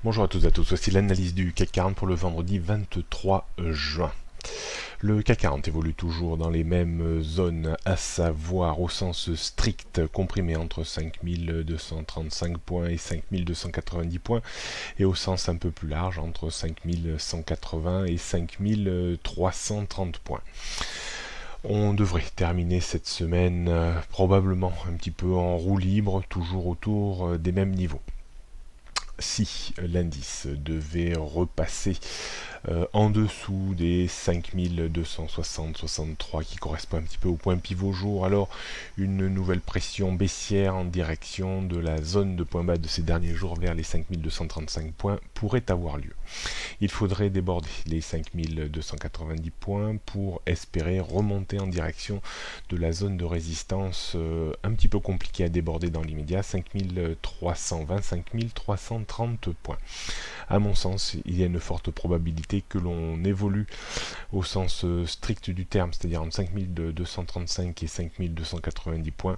Bonjour à toutes et à tous, voici l'analyse du CAC 40 pour le vendredi 23 juin. Le CAC 40 évolue toujours dans les mêmes zones, à savoir au sens strict comprimé entre 5235 points et 5290 points, et au sens un peu plus large entre 5180 et 5330 points. On devrait terminer cette semaine probablement un petit peu en roue libre, toujours autour des mêmes niveaux. Si l'indice devait repasser en dessous des 5260-63 qui correspond un petit peu au point pivot jour, alors une nouvelle pression baissière en direction de la zone de point bas de ces derniers jours vers les 5235 points pourrait avoir lieu. Il faudrait déborder les 5290 points pour espérer remonter en direction de la zone de résistance un petit peu compliquée à déborder dans l'immédiat, 5320-5330 points. À mon sens, il y a une forte probabilité que l'on évolue au sens strict du terme, c'est-à-dire entre 5235 et 5290 points.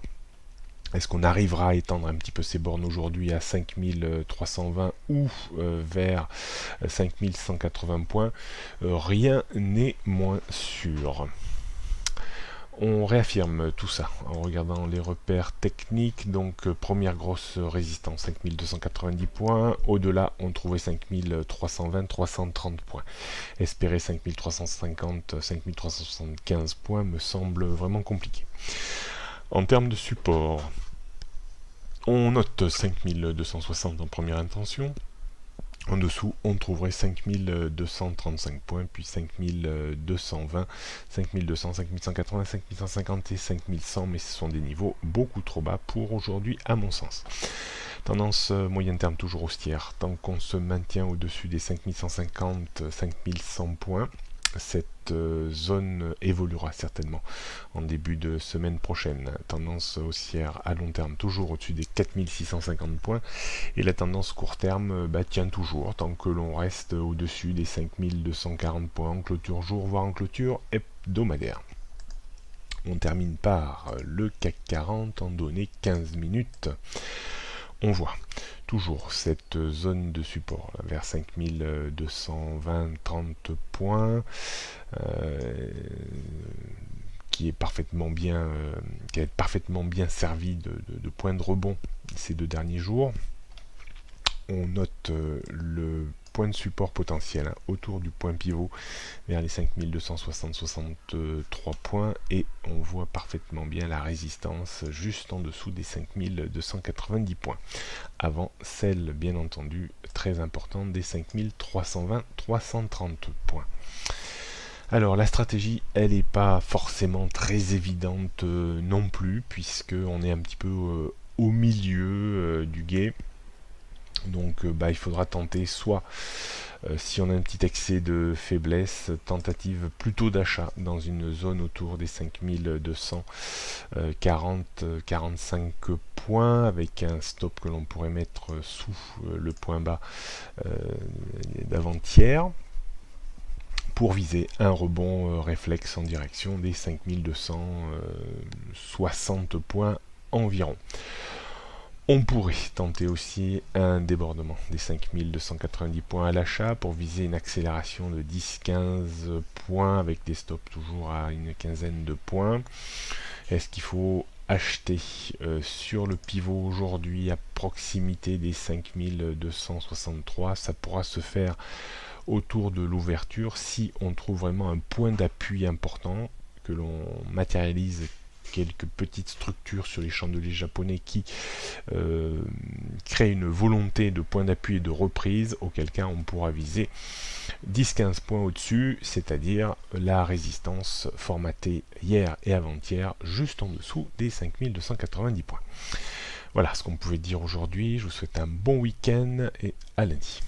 Est-ce qu'on arrivera à étendre un petit peu ces bornes aujourd'hui à 5320 ou vers 5180 points? Rien n'est moins sûr. On réaffirme tout ça en regardant les repères techniques. Donc première grosse résistance 5290 points, au-delà on trouvait 5320-330 points. Espérer 5350-5375 points me semble vraiment compliqué. En termes de support, on note 5260 en première intention. En dessous, on trouverait 5235 points, puis 5220, 5200, 5180, 5150 et 5100, mais ce sont des niveaux beaucoup trop bas pour aujourd'hui à mon sens. Tendance moyen terme toujours haussière, tant qu'on se maintient au-dessus des 5150, 5100 points, cette zone évoluera certainement en début de semaine prochaine. Tendance haussière à long terme toujours au-dessus des 4650 points, et la tendance court terme tient toujours tant que l'on reste au-dessus des 5240 points en clôture jour, voire en clôture hebdomadaire. On termine par le CAC 40 en données 15 minutes. On voit toujours cette zone de support là, vers 5220-30 points qui a parfaitement bien servi de point de rebond ces deux derniers jours. On note le point de support potentiel autour du point pivot vers les 5260-63 points, et on voit parfaitement bien la résistance juste en dessous des 5290 points, avant celle bien entendu très importante des 5320-330 points. Alors la stratégie, elle n'est pas forcément très évidente non plus, puisque on est un petit peu au milieu du gué. Donc il faudra tenter soit, si on a un petit excès de faiblesse, tentative plutôt d'achat dans une zone autour des 5240-45 points, avec un stop que l'on pourrait mettre sous le point bas d'avant-hier, pour viser un rebond réflexe en direction des 5260 points environ. On pourrait tenter aussi un débordement des 5290 points à l'achat pour viser une accélération de 10-15 points avec des stops toujours à une quinzaine de points. Est-ce qu'il faut acheter sur le pivot aujourd'hui à proximité des 5263? Ça pourra se faire autour de l'ouverture si on trouve vraiment un point d'appui important, que l'on matérialise quelques petites structures sur les chandeliers japonais qui créent une volonté de point d'appui et de reprise, auquel cas on pourra viser 10-15 points au-dessus, c'est-à-dire la résistance formatée hier et avant-hier juste en dessous des 5290 points. Voilà ce qu'on pouvait dire aujourd'hui. Je vous souhaite un bon week-end et à lundi.